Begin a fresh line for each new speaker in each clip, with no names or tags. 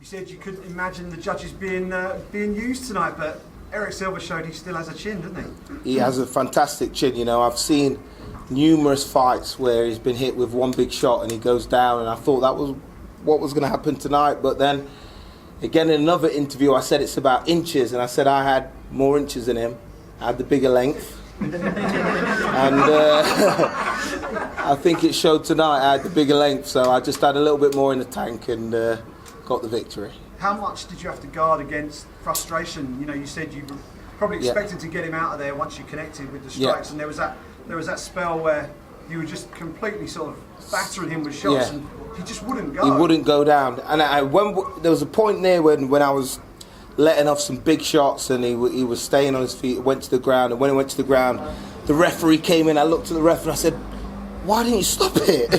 You said you couldn't imagine the judges being used tonight, but Eric Silva showed he still has a chin, doesn't he?
He has a fantastic chin. You know, I've seen numerous fights where he's been hit with one big shot and he goes down, and I thought that was what was going to happen tonight. But then, again, in another interview, I said it's about inches, and I said I had more inches than him. I had the bigger length. And I think it showed tonight I had the bigger length, so I just had a little bit more in the tank and got the victory.
How much did you have to guard against frustration? You know, you said you were probably expected to get him out of there once you connected with the strikes, and there was that spell where you were just completely sort of battering him with shots, and he just wouldn't go.
He wouldn't go down, and there was a point there when I was letting off some big shots, and he was staying on his feet, went to the ground, and when he went to the ground, the referee came in. I looked at the ref and I said, "Why didn't you stop it?"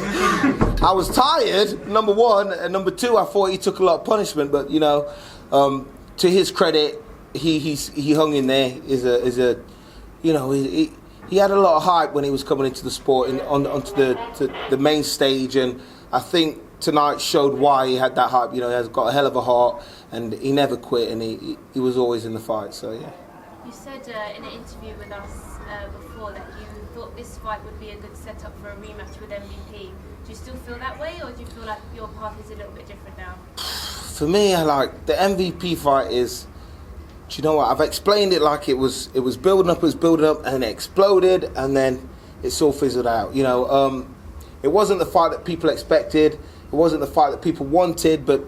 I was tired, number one, and number two, I thought he took a lot of punishment. But you know, to his credit, he hung in there. He had a lot of hype when he was coming into the sport onto the main stage, and I think tonight showed why he had that hype. You know, he has got a hell of a heart, and he never quit, and he was always in the fight. So yeah.
You said in an interview with us before that you thought this fight would be a good setup for a rematch with MVP. Do you still feel that way, or do you feel like your path is a little bit different now?
For me, I like the MVP fight is. Do you know what? I've explained it like it was building up, and it exploded, and then it's all fizzled out. You know, it wasn't the fight that people expected. It wasn't the fight that people wanted. But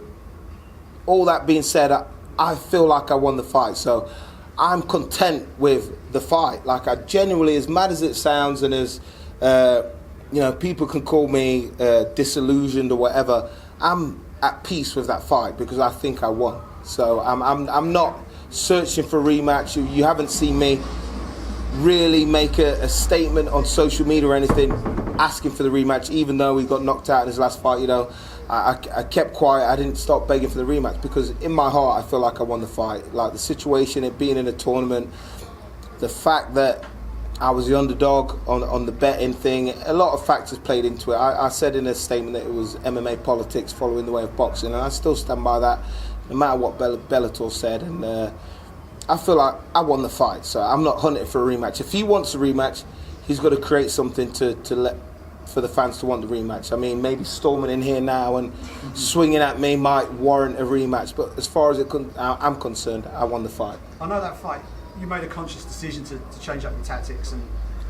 all that being said, I feel like I won the fight. So I'm content with the fight. Like, I genuinely, as mad as it sounds, and as people can call me disillusioned or whatever, I'm at peace with that fight because I think I won. So I'm not searching for a rematch. You haven't seen me really make a statement on social media or anything asking for the rematch, even though he got knocked out in his last fight. You know, I kept quiet. I didn't stop begging for the rematch because in my heart I feel like I won the fight. Like the situation, it being in a tournament, the fact that I was the underdog on the betting thing, a lot of factors played into it. I said in a statement that it was MMA politics following the way of boxing, and I still stand by that, no matter what Bellator said. And I feel like I won the fight, so I'm not hunting for a rematch. If he wants a rematch, he's got to create something to let for the fans to want the rematch. I mean, maybe storming in here now and swinging at me might warrant a rematch, but as far as I'm concerned, I won the fight.
I know that fight, you made a conscious decision to change up your tactics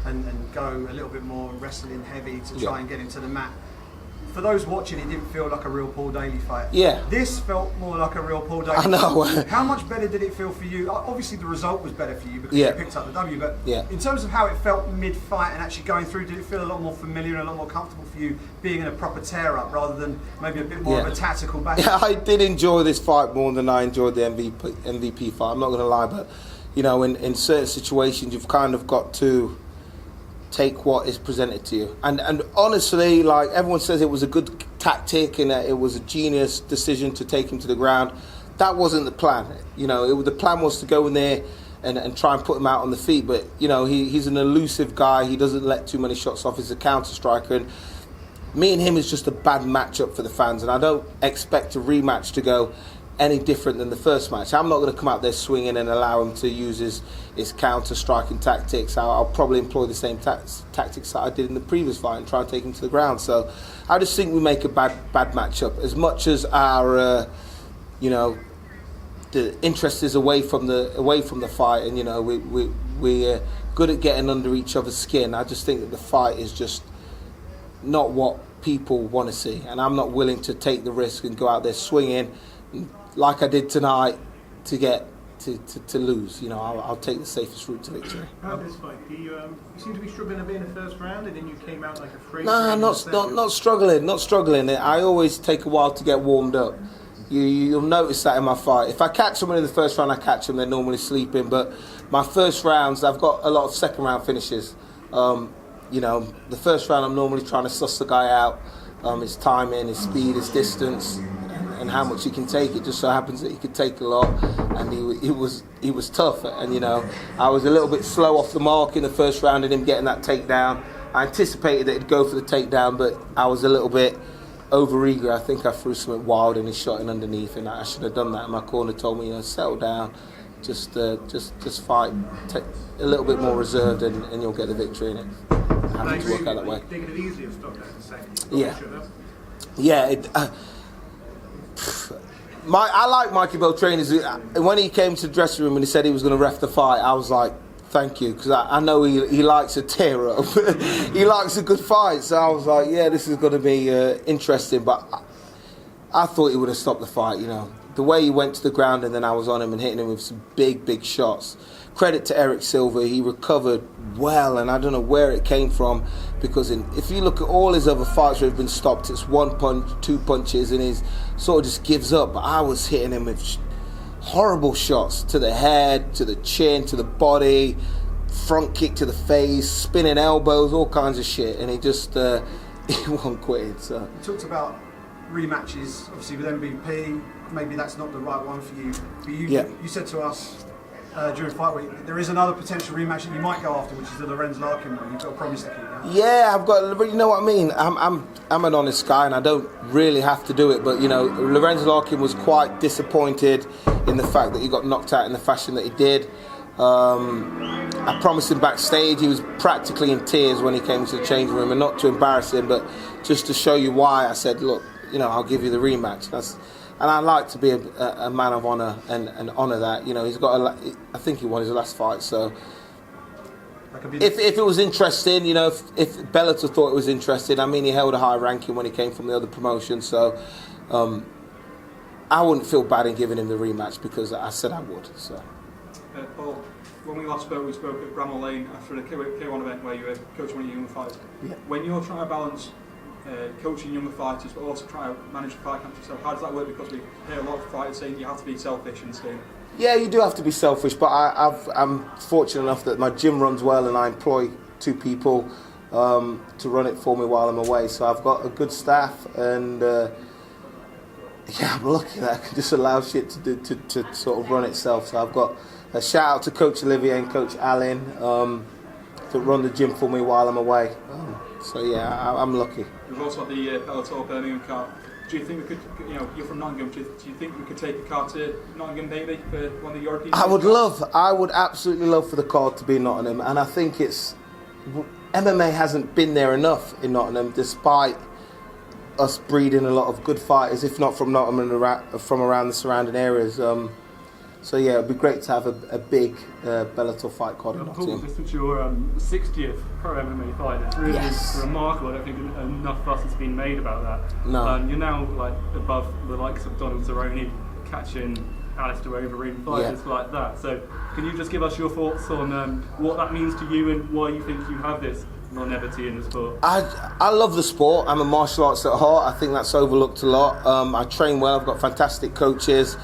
and go a little bit more wrestling heavy to try and get into the mat. For those watching, it didn't feel like a real Paul Daley fight.
Yeah.
This felt more like a real Paul Daley
fight. I know.
How much better did it feel for you? Obviously, the result was better for you because you picked up the W, but in terms of how it felt mid-fight and actually going through, did it feel a lot more familiar and a lot more comfortable for you being in a proper tear-up rather than maybe a bit more of a tactical battle?
Yeah, I did enjoy this fight more than I enjoyed the MVP fight. I'm not going to lie, but you know, in certain situations, you've kind of got to take what is presented to you. And honestly, like, everyone says it was a good tactic and it was a genius decision to take him to the ground. That wasn't the plan. You know, the plan was to go in there and try and put him out on the feet. But, you know, he's an elusive guy. He doesn't let too many shots off. He's a counter striker. And me and him is just a bad matchup for the fans. And I don't expect a rematch to go any different than the first match. I'm not going to come out there swinging and allow him to use his counter-striking tactics. I'll probably employ the same tactics that I did in the previous fight and try and take him to the ground. So I just think we make a bad matchup. As much as our, the interest is away from the fight, and you know we're good at getting under each other's skin. I just think that the fight is just not what people want to see, and I'm not willing to take the risk and go out there swinging like I did tonight to get to lose. You know, I'll take the safest route to victory.
How did this fight? You seem to be struggling a bit in the first round, and then you came out like a freak.
No, not struggling. I always take a while to get warmed up. You'll notice that in my fight. If I catch someone in the first round, I catch them. They're normally sleeping. But my first rounds, I've got a lot of second round finishes. The first round, I'm normally trying to suss the guy out. His timing, his speed, his distance, and how much he can take. It just so happens that he could take a lot, and he was tough. And you know, I was a little bit slow off the mark in the first round in him getting that takedown. I anticipated that he'd go for the takedown, but I was a little bit over-eager. I think I threw something wild and he shot in underneath, and I should have done that. And my corner told me, settle down, just fight, take a little bit more reserved, and you'll get the victory in it. Having to work out that way.
Taking it easy and stuff there in a second.
Yeah. Yeah. I like Mikey Bell trainers. When he came to the dressing room and he said he was going to ref the fight, I was like, thank you, because I know he likes a tear up. He likes a good fight, so I was like, yeah, this is going to be interesting. But I thought he would have stopped the fight. The way he went to the ground and then I was on him and hitting him with some big shots. Credit to Eric Silva, he recovered well, and I don't know where it came from, because if you look at all his other fights where he's been stopped, it's 1 punch, 2 punches, and he sort of just gives up. But I was hitting him with horrible shots to the head, to the chin, to the body, front kick to the face, spinning elbows, all kinds of shit, and he just he won't quit. So
you talked about rematches, obviously with MVP. Maybe that's not the right one for you. But you said to us during fight week, there is another potential rematch that you might go after, which is the Lorenz Larkin one. You've got a promise to keep.
Yeah, I've got. You know what I mean? I'm an honest guy, and I don't really have to do it. But Lorenz Larkin was quite disappointed in the fact that he got knocked out in the fashion that he did. I promised him backstage. He was practically in tears when he came into the changing room, and not to embarrass him, but just to show you why. I said, look, I'll give you the rematch. And I like to be a man of honour and honour that. He's got I think he won his last fight. So if it was interesting, if Bellator thought it was interesting, I mean, he held a high ranking when he came from the other promotion. So I wouldn't feel bad in giving him the rematch, because I said I would. So.
Paul, when we last spoke, we spoke at Bramall Lane after the K1 event where you were coaching one of your young fighters. Yeah. When you're trying to balance coaching younger fighters but also trying to manage the fight camp yourself, how does that work? Because we hear a lot of fighters saying you have to be selfish and staying. Yeah,
you do have to be selfish, but I'm fortunate enough that my gym runs well and I employ 2 people to run it for me while I'm away. So I've got a good staff, and I'm lucky that I can just allow shit to sort of run itself. So I've got a shout out to Coach Olivier and Coach Alan to run the gym for me while I'm away. So yeah, I'm lucky.
We've also got the Bellator Birmingham card. Do you think we could, you're from Nottingham, do you think we could take a card to Nottingham maybe for one of the European
I would absolutely love for the card to be Nottingham, and I think MMA hasn't been there enough in Nottingham, despite us breeding a lot of good fighters, if not from Nottingham and from around the surrounding areas. So yeah, it'd be great to have a big Bellator fight card in Nottingham.
This is your 60th pro MMA fight. It's really remarkable. I don't think enough fuss has been made about that.
No.
You're now above the likes of Donald Cerrone, catching Alistair Overeem, fighters like that. So can you just give us your thoughts on what that means to you and why you think you have this longevity in the sport?
I love the sport. I'm a martial arts at heart. I think that's overlooked a lot. I train well. I've got fantastic coaches.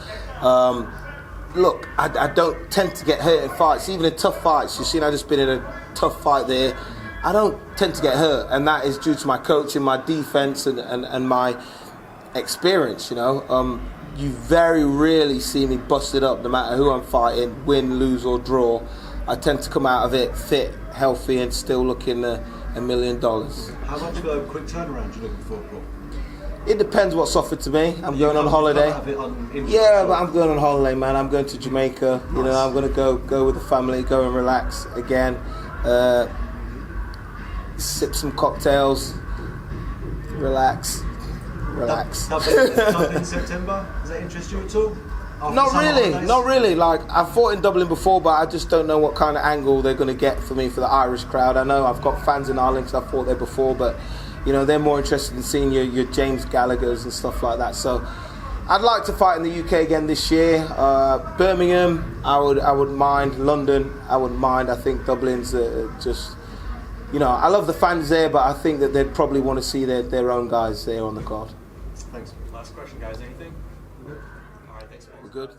Look, I don't tend to get hurt in fights, even in tough fights. You've seen I just been in a tough fight there. I don't tend to get hurt, and that is due to my coaching, my defense, and my experience. You very rarely see me busted up, no matter who I'm fighting, win, lose, or draw. I tend to come out of it fit, healthy, and still looking $1 million.
How much of a quick turnaround are you looking for, Paul?
It depends what's offered to me. I'm going on holiday. Yeah, but I'm going on holiday, man. I'm going to Jamaica. Nice. I'm going to go with the family, go and relax again, sip some cocktails, relax.
Dublin in September. Does that interest you at all?
Not really. Like, I've fought in Dublin before, but I just don't know what kind of angle they're going to get for me for the Irish crowd. I know I've got fans in Ireland because I've fought there before, but they're more interested in seeing your James Gallaghers and stuff like that. So I'd like to fight in the UK again this year. Birmingham, I wouldn't mind. London, I wouldn't mind. I think Dublin's just, I love the fans there, but I think that they'd probably want to see their own guys there on the card.
Thanks.
Last question, guys. Anything? All right, thanks, man.
We're good.